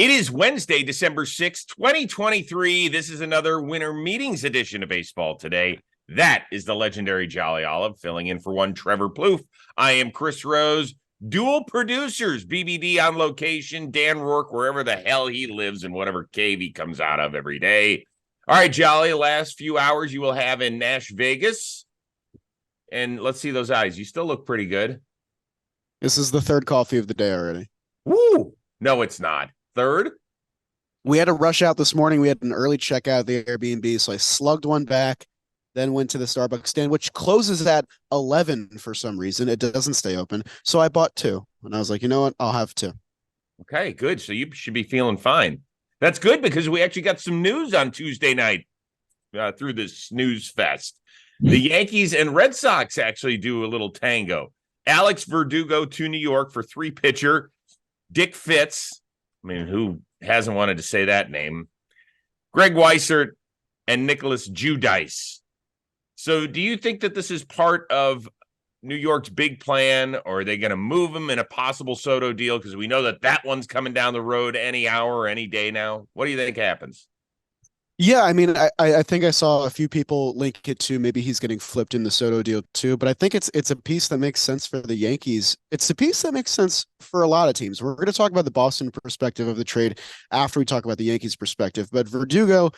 It is Wednesday, December 6th, 2023. This is another Winter Meetings edition of Baseball Today. That is the legendary Jolly Olive filling in for one Trevor Plouffe. I am Chris Rose. Dual producers, BBD on location, Dan Rourke, wherever the hell he lives and whatever cave he comes out of every day. All right, Jolly, last few hours you will have in Nash Vegas. And let's see those eyes. You still look pretty good. This is the third coffee of the day already. Woo! No, it's not. Third? We had to rush out this morning. We had an early checkout of the Airbnb, so I slugged one back, then went to the Starbucks stand, which closes at 11 for some reason. It doesn't stay open. So I bought two, and I was like, you know what? I'll have two. Okay, good. So you should be feeling fine. That's good because we actually got some news on Tuesday night through this snooze fest. The Yankees and Red Sox actually do a little tango. Alex Verdugo to New York for three-pitcher. Dick Fitz. I mean, who hasn't wanted to say that name? Greg Weissert and Nicholas Judice. So do you think that this is part of New York's big plan, or are they going to move him in a possible Soto deal? Because we know that one's coming down the road any hour or any day now. What do you think happens? Yeah, I mean, I think I saw a few people link it to maybe he's getting flipped in the Soto deal too, but I think it's a piece that makes sense for the Yankees. It's a piece that makes sense for a lot of teams. We're going to talk about the Boston perspective of the trade after we talk about the Yankees perspective, but Verdugo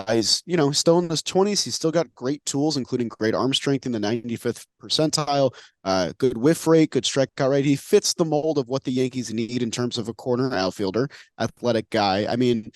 is, still in his 20s. He's still got great tools, including great arm strength in the 95th percentile, good whiff rate, good strikeout rate. He fits the mold of what the Yankees need in terms of a corner outfielder, athletic guy. I mean,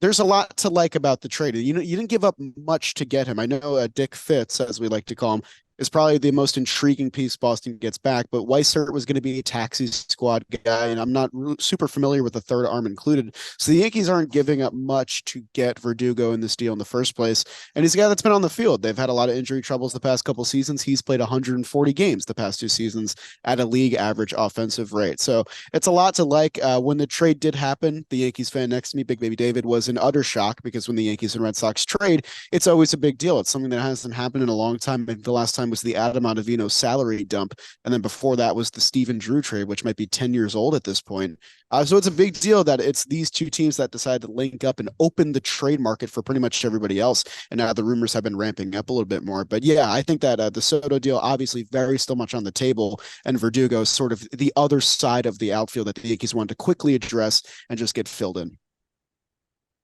there's a lot to like about the trade. You didn't give up much to get him. I know Dick Fitz, as we like to call him, is probably the most intriguing piece Boston gets back, but Weissert was going to be a taxi squad guy, and I'm not super familiar with the third arm included. So the Yankees aren't giving up much to get Verdugo in this deal in the first place. And he's a guy that's been on the field. They've had a lot of injury troubles the past couple seasons. He's played 140 games the past two seasons at a league average offensive rate. So it's a lot to like. When the trade did happen, the Yankees fan next to me, Big Baby David, was in utter shock because when the Yankees and Red Sox trade, it's always a big deal. It's something that hasn't happened in a long time. And the last time was the Adam Ottavino salary dump. And then before that was the Steven Drew trade, which might be 10 years old at this point. So it's a big deal that it's these two teams that decide to link up and open the trade market for pretty much everybody else. And now the rumors have been ramping up a little bit more. But yeah, I think that the Soto deal obviously very still much on the table. And Verdugo is sort of the other side of the outfield that the Yankees want to quickly address and just get filled in.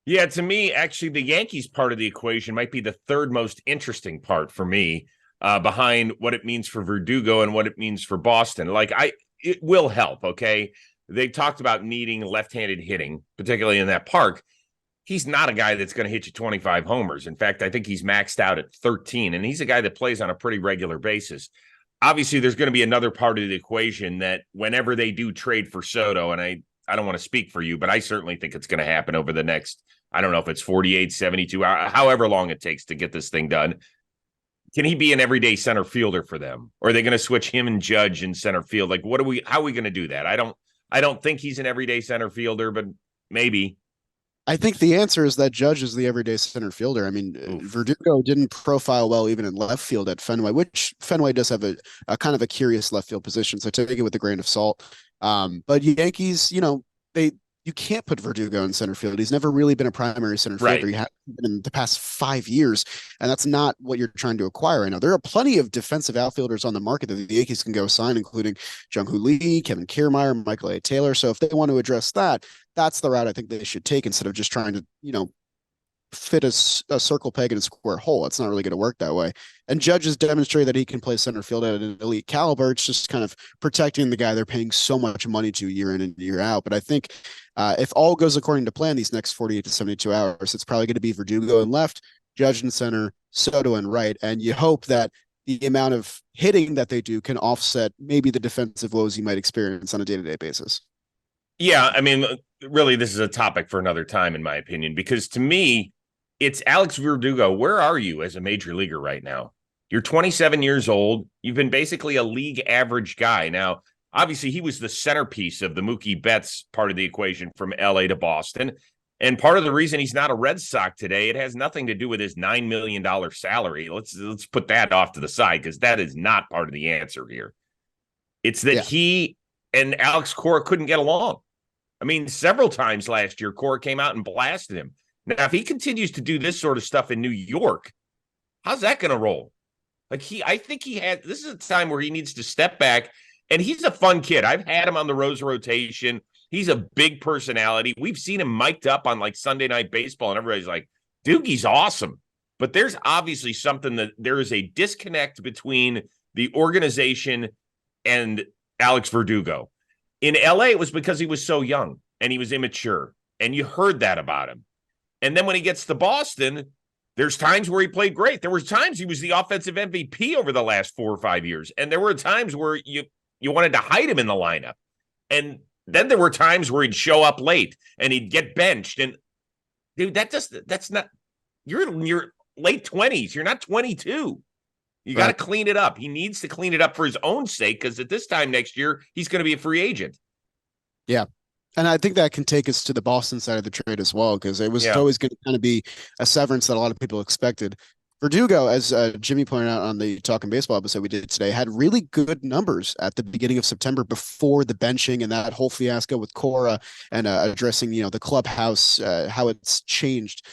Yeah, to me, actually, the Yankees part of the equation might be the third most interesting part for me. Behind what it means for Verdugo and what it means for Boston. It will help, okay? They talked about needing left-handed hitting, particularly in that park. He's not a guy that's going to hit you 25 homers. In fact, I think he's maxed out at 13, and he's a guy that plays on a pretty regular basis. Obviously, there's going to be another part of the equation that whenever they do trade for Soto, and I don't want to speak for you, but I certainly think it's going to happen over the next, I don't know if it's 48, 72 hours, however long it takes to get this thing done. Can he be an everyday center fielder for them? Or are they going to switch him and Judge in center field? Like, how are we going to do that? I don't think he's an everyday center fielder, but kind I think the answer is that Judge is the everyday center fielder. I mean, Verdugo didn't profile well even in left field at Fenway, which Fenway does have a kind of a curious left field position. So take it with a grain of salt. But Yankees, you can't put Verdugo in center field. He's never really been a primary center fielder. He hasn't been in the past 5 years, and that's not what you're trying to acquire right now. There are plenty of defensive outfielders on the market that the Yankees can go sign, including Jung-Hoo Lee, Kevin Kiermaier, Michael A. Taylor. So if they want to address that, that's the route I think they should take instead of just trying to, fit a circle peg in a square hole. It's not really going to work that way. And Judge has demonstrated that he can play center field at an elite caliber. It's just kind of protecting the guy they're paying so much money to year in and year out. But I think if all goes according to plan these next 48 to 72 hours, it's probably going to be Verdugo in left, Judge in center, Soto in right. And you hope that the amount of hitting that they do can offset maybe the defensive woes you might experience on a day-to-day basis. Yeah, I mean, really, this is a topic for another time, in my opinion, because to me, it's Alex Verdugo. Where are you as a major leaguer right now? You're 27 years old. You've been basically a league average guy. Now, obviously, he was the centerpiece of the Mookie Betts part of the equation from LA to Boston. And part of the reason he's not a Red Sox today, it has nothing to do with his $9 million salary. Let's put that off to the side because that is not part of the answer here. It's that he and Alex Cora couldn't get along. I mean, several times last year, Cora came out and blasted him. Now, if he continues to do this sort of stuff in New York, how's that going to roll? I think this is a time where he needs to step back, and he's a fun kid. I've had him on the Rose rotation. He's a big personality. We've seen him mic'd up on like Sunday Night Baseball, and everybody's like, Doogie's awesome. But there's obviously something that there is a disconnect between the organization and Alex Verdugo. In LA, it was because he was so young and he was immature, and you heard that about him. And then when he gets to Boston, there's times where he played great. There were times he was the offensive MVP over the last 4 or 5 years. And there were times where you wanted to hide him in the lineup. And then there were times where he'd show up late and he'd get benched. And dude, that's not, you're in your late 20s. You're not 22. You got to clean it up. He needs to clean it up for his own sake, because at this time next year, he's going to be a free agent. Yeah. And I think that can take us to the Boston side of the trade as well, because it was always going to kind of be a severance that a lot of people expected. Verdugo, as Jimmy pointed out on the Talking Baseball episode we did today, had really good numbers at the beginning of September before the benching and that whole fiasco with Cora and addressing, the clubhouse, how it's changed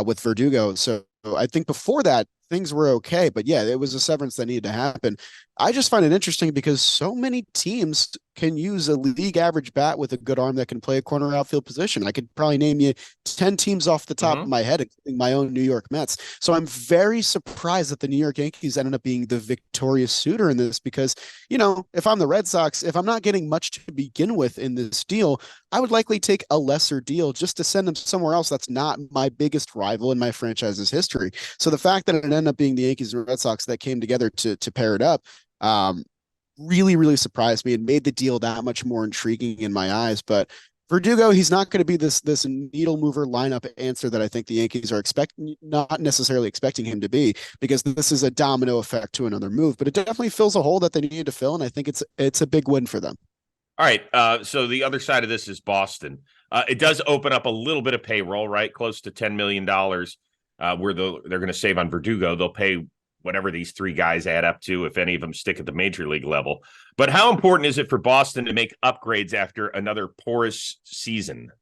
with Verdugo. So I think before that, things were okay. But yeah, it was a severance that needed to happen. I just find it interesting because so many teams can use a league average bat with a good arm that can play a corner outfield position. I could probably name you 10 teams off the top of my head, including my own New York Mets. So I'm very surprised that the New York Yankees ended up being the victorious suitor in this, because, if I'm the Red Sox, if I'm not getting much to begin with in this deal, I would likely take a lesser deal just to send them somewhere else that's not my biggest rival in my franchise's history. So the fact that it ended up being the Yankees and Red Sox that came together to pair it up, really, really surprised me and made the deal that much more intriguing in my eyes. But Verdugo, he's not going to be this needle mover lineup answer that I think the Yankees are not necessarily expecting him to be, because this is a domino effect to another move. But it definitely fills a hole that they needed to fill, and I think it's a big win for them. All right. So the other side of this is Boston. It does open up a little bit of payroll, right? Close to $10 million, where they're going to save on Verdugo. They'll pay whatever these three guys add up to, if any of them stick at the major league level. But how important is it for Boston to make upgrades after another porous season?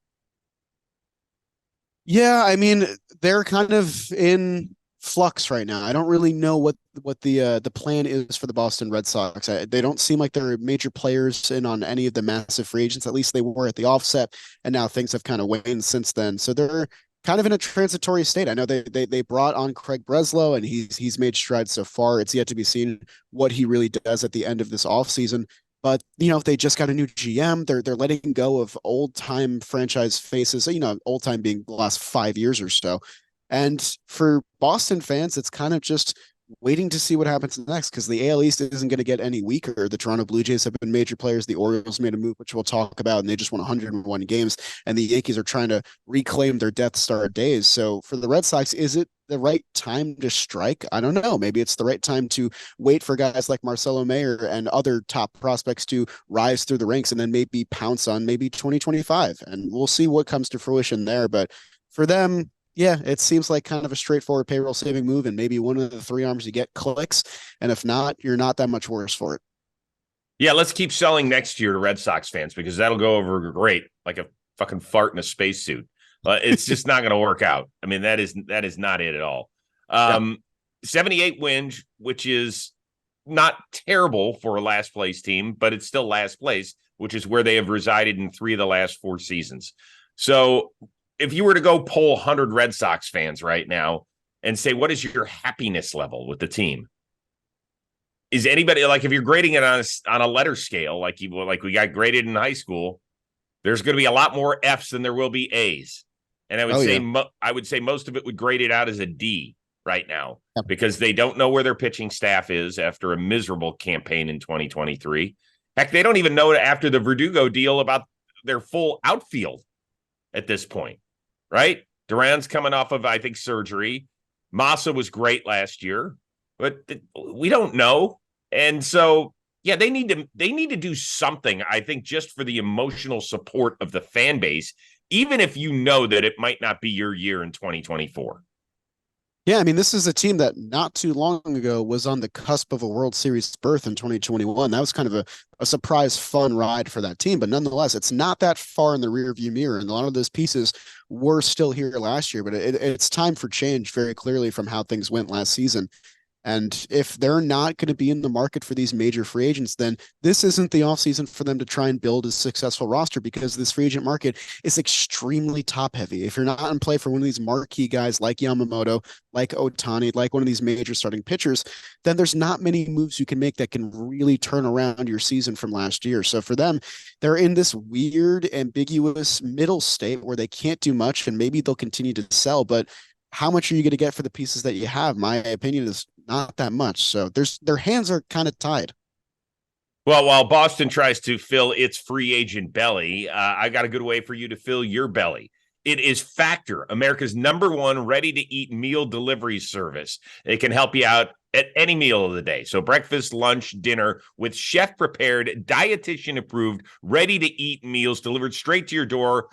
Yeah, I mean, they're kind of in flux right now. I don't really know what the plan is for the Boston Red Sox. They don't seem like they're major players in on any of the massive free agents. At least they were at the offset, and now things have kind of waned since then. So they're kind of in a transitory state. I know they brought on Craig Breslow, and he's made strides so far. It's yet to be seen what he really does at the end of this offseason. But they just got a new GM. They're letting go of old time franchise faces. Old time being the last 5 years or so. And for Boston fans, it's kind of just waiting to see what happens next, because the AL East isn't going to get any weaker. The Toronto Blue Jays have been major players. The Orioles made a move, which we'll talk about, and they just won 101 games. And the Yankees are trying to reclaim their Death Star days. So for the Red Sox, is it the right time to strike? I don't know. Maybe it's the right time to wait for guys like Marcelo Mayer and other top prospects to rise through the ranks, and then maybe pounce on maybe 2025. And we'll see what comes to fruition there. But for them, yeah, it seems like kind of a straightforward payroll saving move, and maybe one of the three arms you get clicks. And if not, you're not that much worse for it. Yeah, let's keep selling next year to Red Sox fans, because that'll go over great, like a fucking fart in a spacesuit. It's just not going to work out. I mean, that is not it at all. 78 wins, which is not terrible for a last place team, but it's still last place, which is where they have resided in 3 of the last 4 seasons. So if you were to go poll 100 Red Sox fans right now and say, what is your happiness level with the team? Is anybody, like, if you're grading it on a letter scale, like we got graded in high school, there's going to be a lot more F's than there will be A's. And I would say most of it would grade it out as a D right now, because they don't know where their pitching staff is after a miserable campaign in 2023. Heck, they don't even know after the Verdugo deal about their full outfield at this point. Right? Duran's coming off of, I think, surgery. Massa was great last year, but we don't know. And so, yeah, they need to do something, I think, just for the emotional support of the fan base, even if you know that it might not be your year in 2024. Yeah, I mean, this is a team that not too long ago was on the cusp of a World Series berth in 2021. That was kind of a surprise, fun ride for that team. But nonetheless, it's not that far in the rearview mirror. And a lot of those pieces were still here last year. But it's time for change very clearly from how things went last season. And if they're not going to be in the market for these major free agents, then this isn't the offseason for them to try and build a successful roster because this free agent market is extremely top heavy. If you're not in play for one of these marquee guys like Yamamoto, like Ohtani, like one of these major starting pitchers, then there's not many moves you can make that can really turn around your season from last year. So for them, they're in this weird, ambiguous middle state where they can't do much and maybe they'll continue to sell, but how much are you going to get for the pieces that you have? My opinion is not that much. So their hands are kind of tied. Well, while Boston tries to fill its free agent belly, I got a good way for you to fill your belly. It is Factor, America's #1 ready-to-eat meal delivery service. It can help you out at any meal of the day. So breakfast, lunch, dinner with chef-prepared, dietitian-approved, ready-to-eat meals delivered straight to your door,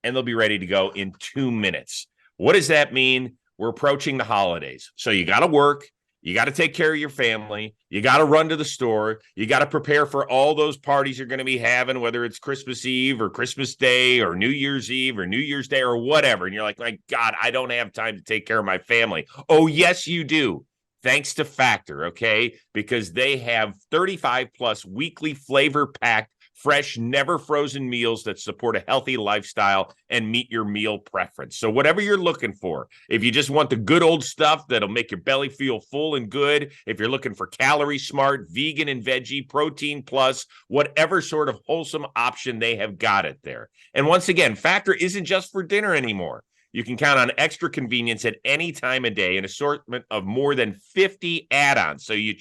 and they'll be ready to go in 2 minutes. What does that mean? We're approaching the holidays. So you got to work. You got to take care of your family. You got to run to the store. You got to prepare for all those parties you're going to be having, whether it's Christmas Eve or Christmas Day or New Year's Eve or New Year's Day or whatever. And you're like, my God, I don't have time to take care of my family. Oh, yes, you do. Thanks to Factor, okay? Because they have 35 plus weekly flavor packed fresh, never frozen meals that support a healthy lifestyle and meet your meal preference. So whatever you're looking for, if you just want the good old stuff that'll make your belly feel full and good, if you're looking for calorie smart, vegan and veggie, protein plus, whatever sort of wholesome option, they have got it there. And once again, Factor isn't just for dinner anymore. You can count on extra convenience at any time of day, an assortment of more than 50 add-ons. So you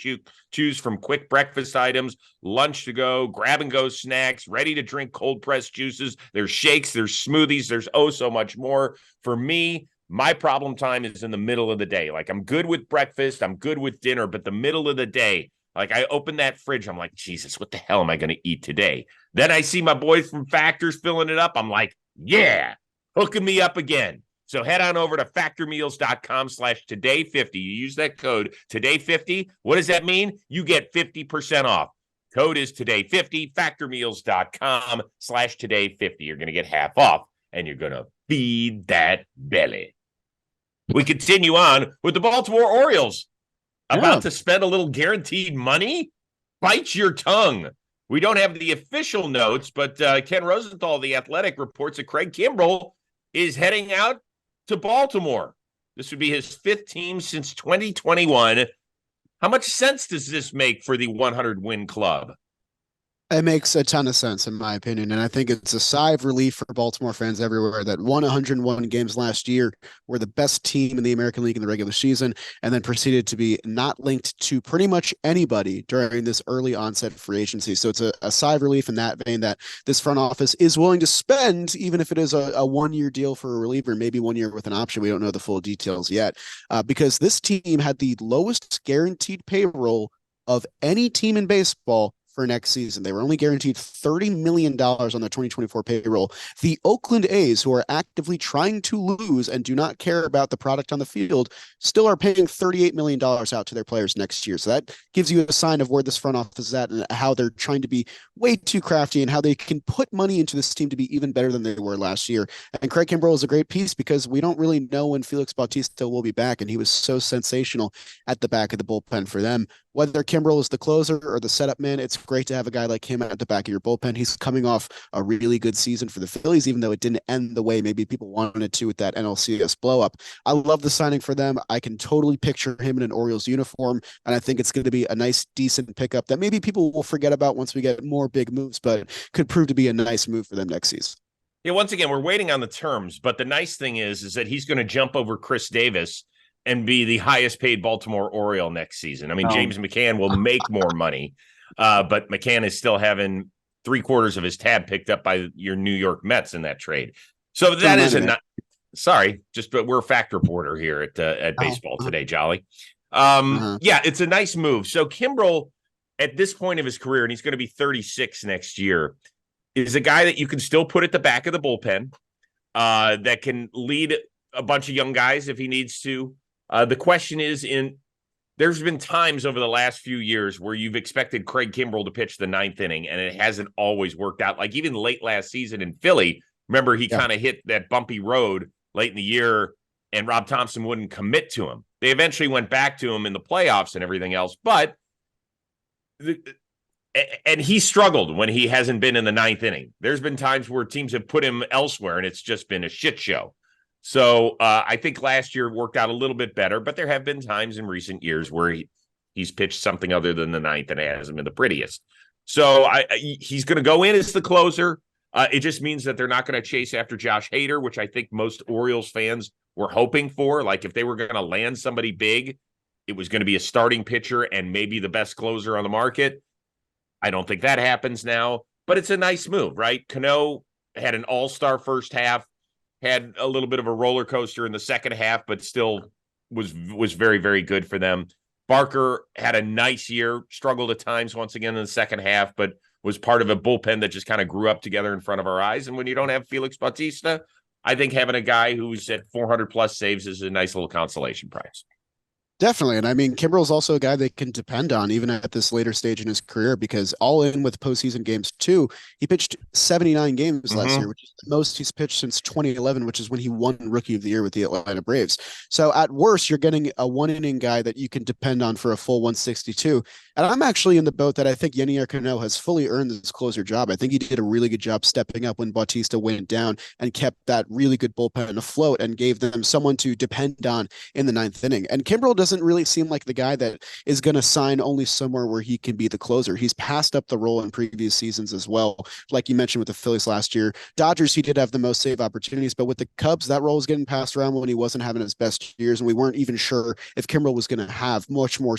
choose from quick breakfast items, lunch to go, grab-and-go snacks, ready-to-drink cold-pressed juices. There's shakes, there's smoothies, there's oh so much more. For me, my problem time is in the middle of the day. Like, I'm good with breakfast, I'm good with dinner, but the middle of the day, like, I open that fridge, I'm like, Jesus, what the hell am I going to eat today? Then I see my boys from Factors filling it up. I'm like, yeah, hooking me up again. So head on over to factormeals.com/today50. You use that code today50. What does that mean? You get 50% off. Code is today50, factormeals.com/today50. You're going to get half off and you're going to feed that belly. We continue on with the Baltimore Orioles. About to spend a little guaranteed money? Bite your tongue. We don't have the official notes, but Ken Rosenthal, The Athletic, reports that Craig Kimbrel is heading out to Baltimore. This would be his 5th team since 2021. How much sense does this make for the 100-win club? It makes a ton of sense, in my opinion. And I think it's a sigh of relief for Baltimore fans everywhere that won 101 games last year, were the best team in the American League in the regular season, and then proceeded to be not linked to pretty much anybody during this early onset free agency. So it's a sigh of relief in that vein that this front office is willing to spend, even if it is a 1-year deal for a reliever, maybe 1 year with an option. We don't know the full details yet, because this team had the lowest guaranteed payroll of any team in baseball for next season. They were only guaranteed $30 million on their 2024 payroll. The Oakland A's, who are actively trying to lose and do not care about the product on the field, still are paying $38 million out to their players next year. So that gives you a sign of where this front office is at and how they're trying to be way too crafty and how they can put money into this team to be even better than they were last year. And Craig Kimbrel is a great piece because we don't really know when Felix Bautista will be back, and he was so sensational at the back of the bullpen for them. Whether Kimbrel is the closer or the setup man, it's great to have a guy like him at the back of your bullpen. He's coming off a really good season for the Phillies, even though it didn't end the way maybe people wanted to with that NLCS blow up. I love the signing for them. I can totally picture him in an Orioles uniform, and I think it's going to be a nice, decent pickup that maybe people will forget about once we get more big moves, but could prove to be a nice move for them next season. Yeah, once again, we're waiting on the terms, but the nice thing is that he's going to jump over Chris Davis and be the highest paid Baltimore Oriole next season. I mean, James McCann will make more money, but McCann is still having 3/4 of his tab picked up by your New York Mets in that trade. So that is sorry, but we're a fact reporter here at Baseball Today, Jolly. Yeah, it's a nice move. So Kimbrel, at this point of his career, and he's going to be 36 next year, is a guy that you can still put at the back of the bullpen, that can lead a bunch of young guys if he needs to. The question is, there's been times over the last few years where you've expected Craig Kimbrel to pitch the ninth inning, and it hasn't always worked out. Like even late last season in Philly, remember he kind of hit that bumpy road late in the year, and Rob Thompson wouldn't commit to him. They eventually went back to him in the playoffs and everything else, but and he struggled when he hasn't been in the ninth inning. There's been times where teams have put him elsewhere, and it's just been a shit show. So I think last year worked out a little bit better, but there have been times in recent years where he's pitched something other than the ninth, and it hasn't been the prettiest. So he's going to go in as the closer. It just means that they're not going to chase after Josh Hader, which I think most Orioles fans were hoping for. Like if they were going to land somebody big, it was going to be a starting pitcher and maybe the best closer on the market. I don't think that happens now, but it's a nice move, right? Cano had an all-star first half, had a little bit of a roller coaster in the second half, but still was very, very good for them. Barker had a nice year, struggled at times once again in the second half, but was part of a bullpen that just kind of grew up together in front of our eyes. And when you don't have Felix Bautista, I think having a guy who's at 400 plus saves is a nice little consolation prize. Definitely. And I mean, Kimbrel's also a guy they can depend on even at this later stage in his career, because all in with postseason games too, he pitched 79 games last year, which is the most he's pitched since 2011, which is when he won Rookie of the Year with the Atlanta Braves. So at worst, you're getting a one inning guy that you can depend on for a full 162. And I'm actually in the boat that I think Yennier Cano has fully earned this closer job. I think he did a really good job stepping up when Bautista went down and kept that really good bullpen afloat and gave them someone to depend on in the ninth inning. And Kimbrel doesn't really seem like the guy that is going to sign only somewhere where he can be the closer. He's passed up the role in previous seasons as well. Like you mentioned with the Phillies last year, Dodgers, he did have the most save opportunities, but with the Cubs, that role was getting passed around when he wasn't having his best years. And we weren't even sure if Kimbrel was going to have much more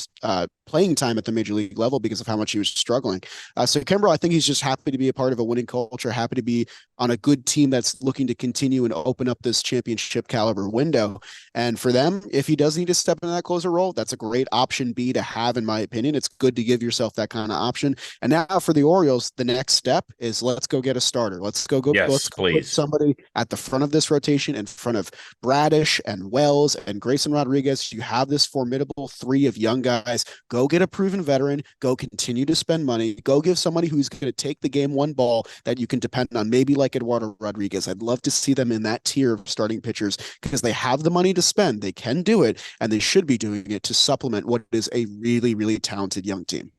playing time at the major league level because of how much he was struggling. So Kimbrel, I think he's just happy to be a part of a winning culture, happy to be on a good team that's looking to continue and open up this championship caliber window. And for them, if he does need to step into that closer role, that's a great option B to have, in my opinion. It's good to give yourself that kind of option. And now for the Orioles, the next step is let's go get a starter. Let's go put somebody at the front of this rotation in front of Bradish and Wells and Grayson Rodriguez. You have this formidable three of young guys. Go get a proven veteran. Go continue to spend money. Go give somebody who's going to take the game one ball that you can depend on, maybe like Eduardo Rodriguez. I'd love to see them in that tier of starting pitchers because they have the money to spend. They can do it, and they should be doing it to supplement what is a really, really talented young team.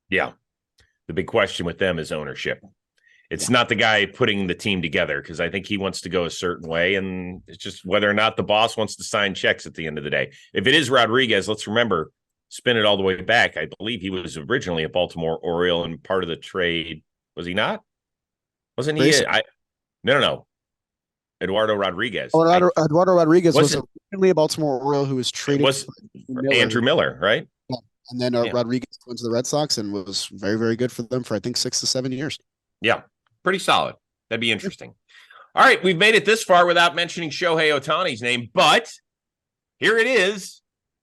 Yeah. The big question with them is ownership. It's not the guy putting the team together, because I think he wants to go a certain way, and it's just whether or not the boss wants to sign checks at the end of the day. If it is Rodriguez, let's remember, spin it all the way back. I believe he was originally a Baltimore Oriole and part of the trade. Was he not? Wasn't he? No. Eduardo Rodriguez. Eduardo Rodriguez was originally a Baltimore Oriole who was traded for Andrew Miller, right? Yeah. And then Rodriguez went to the Red Sox and was very, very good for them for, I think, 6 to 7 years. Yeah, pretty solid. That'd be interesting. All right, we've made it this far without mentioning Shohei Ohtani's name, but here it is,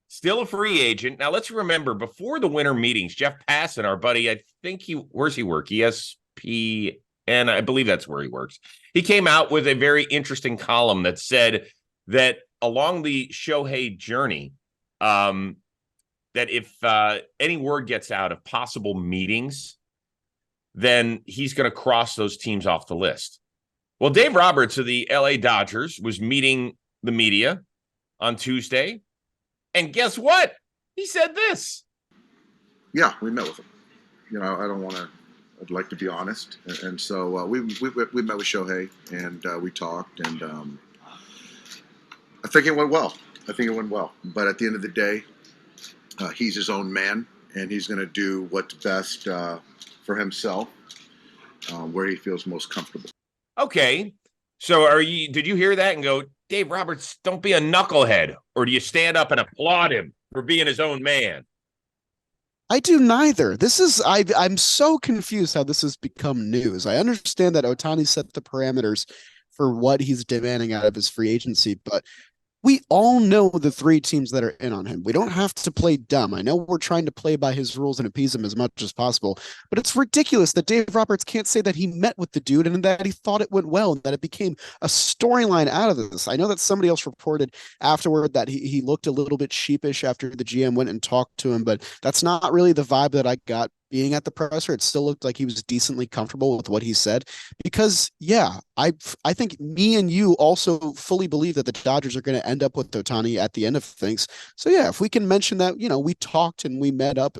still a free agent. Now, let's remember, before the winter meetings, Jeff Passan, our buddy, I think where's he work? ESPN, I believe that's where he works. He came out with a very interesting column that said that along the Shohei journey, that if any word gets out of possible meetings, then he's going to cross those teams off the list. Well, Dave Roberts of the LA Dodgers was meeting the media on Tuesday, and guess what? He said this. Yeah, we met with him. I'd like to be honest. And so we met with Shohei, and we talked, and I think it went well. But at the end of the day, he's his own man, and he's going to do what's best for himself, where he feels most comfortable. Okay. So did you hear that and go, Dave Roberts, don't be a knucklehead? Or do you stand up and applaud him for being his own man? I do neither. I'm so confused how this has become news. I understand that Ohtani set the parameters for what he's demanding out of his free agency, but We all know the three teams that are in on him. We don't have to play dumb. I know we're trying to play by his rules and appease him as much as possible, but it's ridiculous that Dave Roberts can't say that he met with the dude and that he thought it went well and that it became a storyline out of this. I know that somebody else reported afterward that he looked a little bit sheepish after the GM went and talked to him, but that's not really the vibe that I got being at the presser. It still looked like he was decently comfortable with what he said because I think me and you also fully believe that the Dodgers are going to end up with Ohtani at the end of things. So yeah, if we can mention that, we talked and we met up,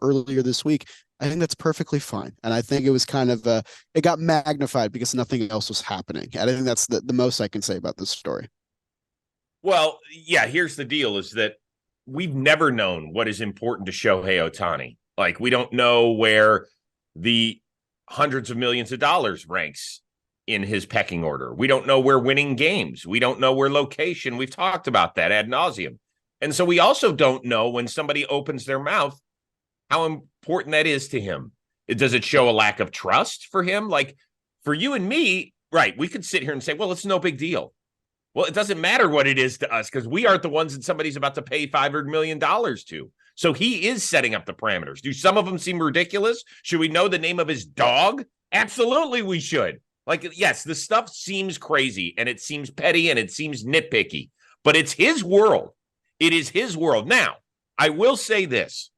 earlier this week, I think that's perfectly fine. And I think it was kind of it got magnified because nothing else was happening. And I think that's the most I can say about this story. Well, yeah, here's the deal is that we've never known what is important to Shohei Ohtani. Like, we don't know where the hundreds of millions of dollars ranks in his pecking order. We don't know where winning games. We don't know where location. We've talked about that ad nauseum. And so we also don't know when somebody opens their mouth how important that is to him. Does it show a lack of trust for him? Like, for you and me, right, we could sit here and say, well, it's no big deal. Well, it doesn't matter what it is to us because we aren't the ones that somebody's about to pay $500 million to. So he is setting up the parameters. Do some of them seem ridiculous? Should we know the name of his dog? Absolutely, we should. Like, yes, the stuff seems crazy and it seems petty and it seems nitpicky, but it's his world. It is his world. Now, I will say this,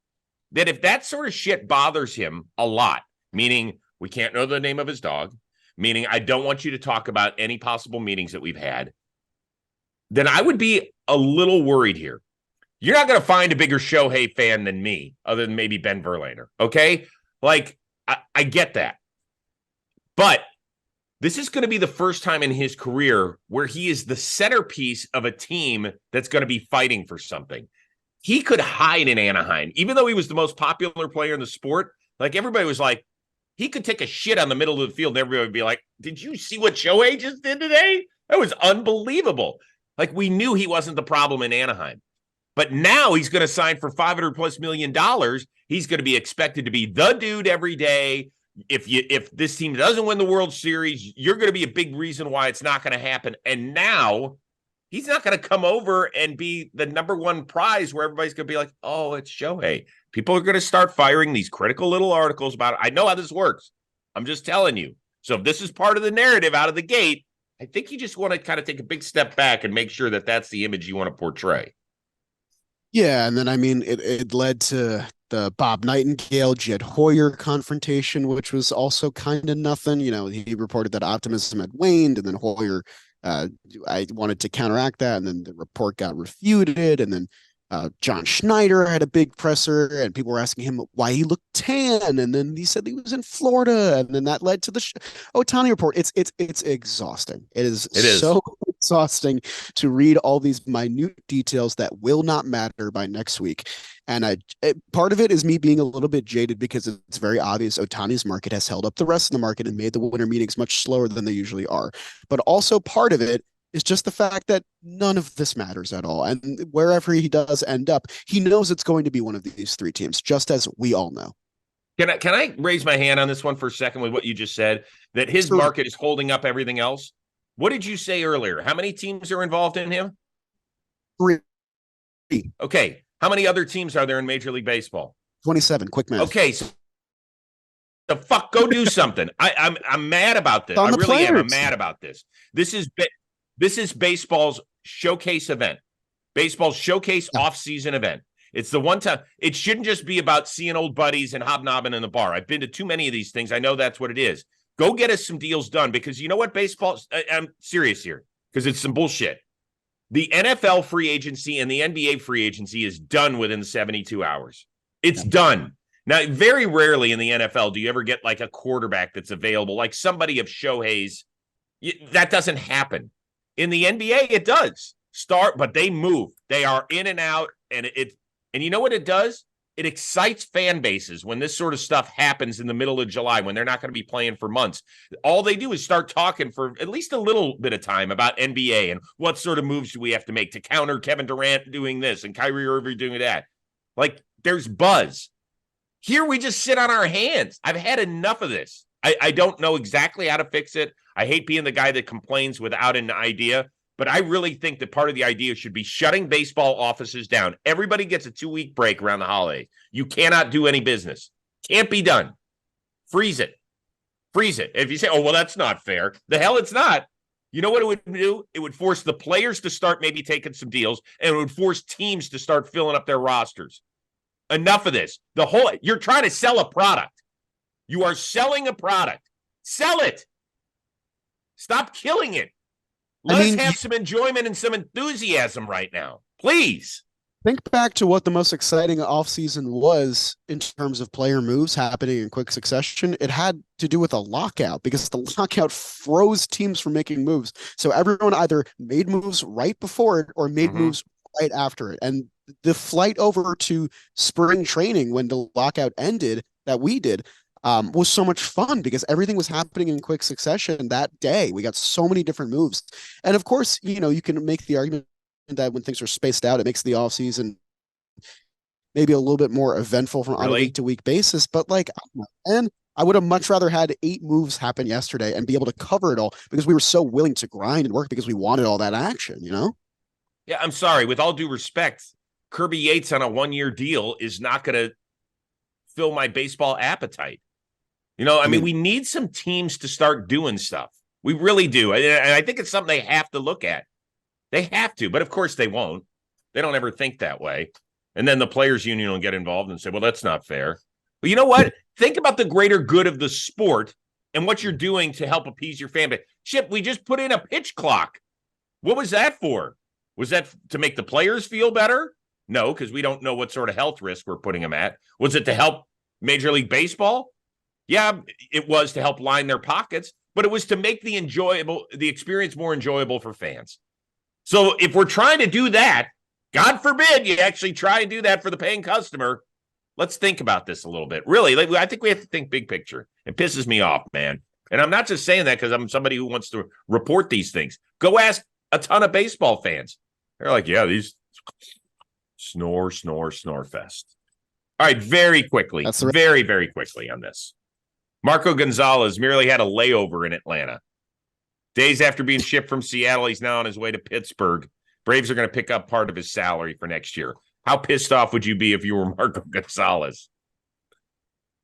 that if that sort of shit bothers him a lot, meaning we can't know the name of his dog, meaning I don't want you to talk about any possible meetings that we've had, then I would be a little worried here. You're not going to find a bigger Shohei fan than me, other than maybe Ben Verlander, okay? Like, I get that. But this is going to be the first time in his career where he is the centerpiece of a team that's going to be fighting for something. He could hide in Anaheim, even though he was the most popular player in the sport. Like, everybody was like, he could take a shit on the middle of the field and everybody would be like, did you see what Shohei just did today? That was unbelievable. Like, we knew he wasn't the problem in Anaheim. But now he's going to sign for $500+ million. He's going to be expected to be the dude every day. If this team doesn't win the World Series, you're going to be a big reason why it's not going to happen. And now he's not going to come over and be the number one prize where everybody's going to be like, oh, it's Shohei. People are going to start firing these critical little articles about it. I know how this works. I'm just telling you. So if this is part of the narrative out of the gate, I think you just want to kind of take a big step back and make sure that that's the image you want to portray. Yeah, and then I mean it led to the Bob Nightingale, Jed Hoyer confrontation, which was also kind of nothing. He reported that optimism had waned, and then Hoyer I wanted to counteract that, and then the report got refuted, and then John Schneider had a big presser, and people were asking him why he looked tan, and then he said he was in Florida, and then that led to the Ohtani report. It's exhausting. It is so exhausting to read all these minute details that will not matter by next week. And part of it is me being a little bit jaded because it's very obvious Ohtani's market has held up the rest of the market and made the winter meetings much slower than they usually are. But also part of it is just the fact that none of this matters at all. And wherever he does end up, he knows it's going to be one of these three teams, just as we all know. Can I raise my hand on this one for a second with what you just said, that his market is holding up everything else? What did you say earlier? How many teams are involved in him? 3. Okay. How many other teams are there in Major League Baseball? 27. Quick math. Okay. So the fuck, go do something. I'm mad about this. I really am. I'm mad about this. This is baseball's showcase event. Baseball's showcase offseason event. It's the one time. It shouldn't just be about seeing old buddies and hobnobbing in the bar. I've been to too many of these things. I know that's what it is. Go get us some deals done because you know what, baseball, I'm serious here because it's some bullshit. The NFL free agency and the NBA free agency is done within 72 hours. It's done. Now, very rarely in the NFL do you ever get like a quarterback that's available, like somebody of Shohei's. That doesn't happen. In the NBA, it does start, but they move. They are in and out, and you know what it does? It excites fan bases when this sort of stuff happens in the middle of July when they're not going to be playing for months. All they do is start talking for at least a little bit of time about NBA and what sort of moves do we have to make to counter Kevin Durant doing this and Kyrie Irving doing that. Like, there's buzz. Here we just sit on our hands. I've had enough of this. I don't know exactly how to fix it. I hate being the guy that complains without an idea, But I really think that part of the idea should be shutting baseball offices down. Everybody gets a 2-week break around the holidays. You cannot do any business. Can't be done. Freeze it. Freeze it. If you say, oh, well, that's not fair. The hell it's not. You know what it would do? It would force the players to start maybe taking some deals, and it would force teams to start filling up their rosters. Enough of this. You're trying to sell a product. You are selling a product. Sell it. Stop killing it. Let us have some enjoyment and some enthusiasm right now. Please. Think back to what the most exciting offseason was in terms of player moves happening in quick succession. It had to do with a lockout because the lockout froze teams from making moves. So everyone either made moves right before it or made moves right after it. And the flight over to spring training when the lockout ended that we did was so much fun because everything was happening in quick succession that day. We got so many different moves. And of course, you can make the argument that when things are spaced out, it makes the offseason maybe a little bit more eventful on a week-to-week basis. But and I would have much rather had 8 moves happen yesterday and be able to cover it all because we were so willing to grind and work because we wanted all that action, Yeah, I'm sorry. With all due respect, Kirby Yates on a 1-year deal is not going to fill my baseball appetite. I mean, we need some teams to start doing stuff. We really do. And I think it's something they have to look at. They have to, but of course they won't. They don't ever think that way. And then the players union will get involved and say, well, that's not fair. But you know what? Think about the greater good of the sport and what you're doing to help appease your fan base. Chip, we just put in a pitch clock. What was that for? Was that to make the players feel better? No, because we don't know what sort of health risk we're putting them at. Was it to help Major League Baseball? Yeah, it was to help line their pockets, but it was to make the experience more enjoyable for fans. So if we're trying to do that, God forbid you actually try and do that for the paying customer, let's think about this a little bit. Really, I think we have to think big picture. It pisses me off, man. And I'm not just saying that because I'm somebody who wants to report these things. Go ask a ton of baseball fans. They're like, yeah, these snore fest. All right, very quickly, very, very quickly on this. Marco Gonzalez merely had a layover in Atlanta. Days after being shipped from Seattle, he's now on his way to Pittsburgh. Braves are going to pick up part of his salary for next year. How pissed off would you be if you were Marco Gonzalez?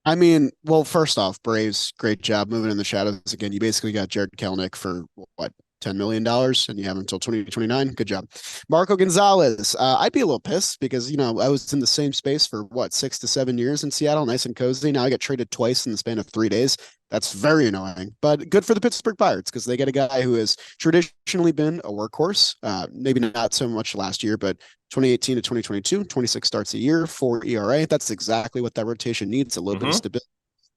I mean, well, first off, Braves, great job moving in the shadows again. You basically got Jared Kelenic for what, $10 million, and you have him until 2029. Good job. Marco Gonzalez, I'd be a little pissed because, I was in the same space for 6 to 7 years in Seattle, nice and cozy. Now I get traded twice in the span of 3 days. That's very annoying, but good for the Pittsburgh Pirates because they get a guy who has traditionally been a workhorse. Maybe not so much last year, but 2018 to 2022, 26 starts a year, 4 ERA. That's exactly what that rotation needs, a little bit of stability.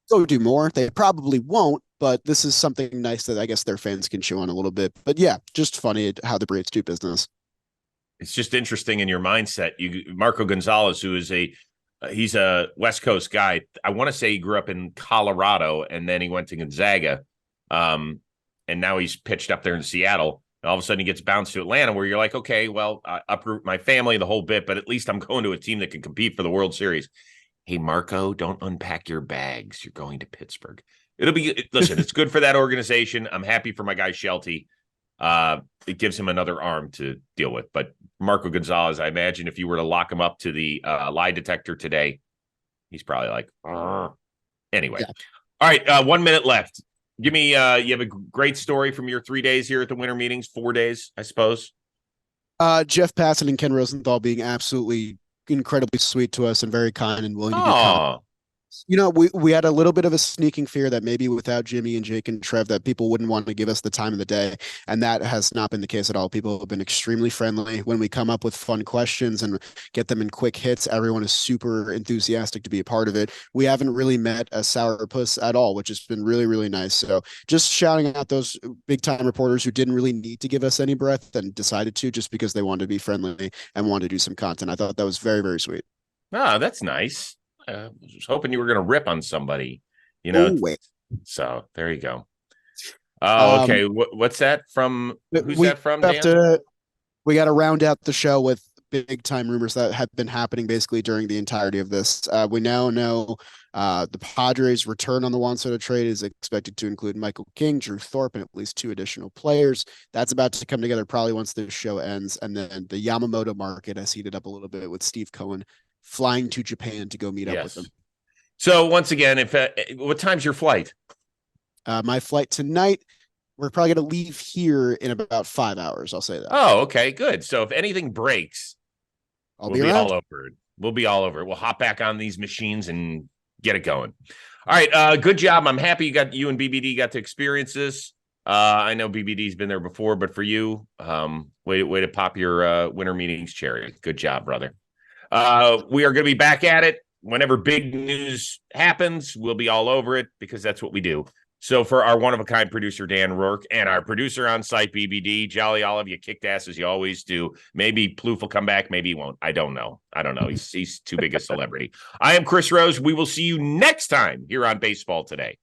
Go do more. They probably won't, but this is something nice that I guess their fans can chew on a little bit. But yeah, just funny how the Braves do business. It's just interesting in your mindset. Marco Gonzalez, who is he's a West Coast guy. I want to say he grew up in Colorado and then he went to Gonzaga. And now he's pitched up there in Seattle. And all of a sudden he gets bounced to Atlanta where you're like, okay, well, I uproot my family, the whole bit, but at least I'm going to a team that can compete for the World Series. Hey, Marco, don't unpack your bags. You're going to Pittsburgh. Listen, it's good for that organization. I'm happy for my guy Shelty. It gives him another arm to deal with. But Marco Gonzalez, I imagine if you were to lock him up to the lie detector today, he's probably like, anyway. Yeah. All right, 1 minute left. Give me, you have a great story from your 3 days here at the winter meetings, 4 days, I suppose. Jeff Passan and Ken Rosenthal being absolutely incredibly sweet to us and very kind and willing to do comments. We had a little bit of a sneaking fear that maybe without Jimmy and Jake and Trev that people wouldn't want to give us the time of the day, and that has not been the case at all. People have been extremely friendly. When we come up with fun questions and get them in quick hits, everyone is super enthusiastic to be a part of it. We haven't really met a sourpuss at all, which has been really, really nice. So just shouting out those big time reporters who didn't really need to give us any breath and decided to just because they wanted to be friendly and wanted to do some content. I thought that was very, very sweet. Oh, that's nice. I was hoping you were going to rip on somebody, So there you go. Okay. What's that from? Who's that from, Dan? We got to round out the show with big time rumors that have been happening basically during the entirety of this. We now know The Padres' return on the Juan Soto trade is expected to include Michael King, Drew Thorpe, and at least 2 additional players. That's about to come together probably once this show ends. And then the Yamamoto market has heated up a little bit with Steve Cohen flying to Japan to go meet up with them. So once again, if what time's your flight? My flight tonight, we're probably going to leave here in about 5 hours. I'll say that. Oh, okay, good. So if anything breaks, I'll be all over it. We'll be all over it. We'll hop back on these machines and get it going. All right. Good job. I'm happy you and BBD got to experience this. I know BBD's been there before, but for you, way to pop your winter meetings cherry. Good job, brother. We are going to be back at it. Whenever big news happens, we'll be all over it because that's what we do. So for our one-of-a-kind producer, Dan Rourke, and our producer on site, BBD, Jolly Olive, you kicked ass as you always do. Maybe Plouffe will come back. Maybe he won't. I don't know. He's too big a celebrity. I am Chris Rose. We will see you next time here on Baseball Today.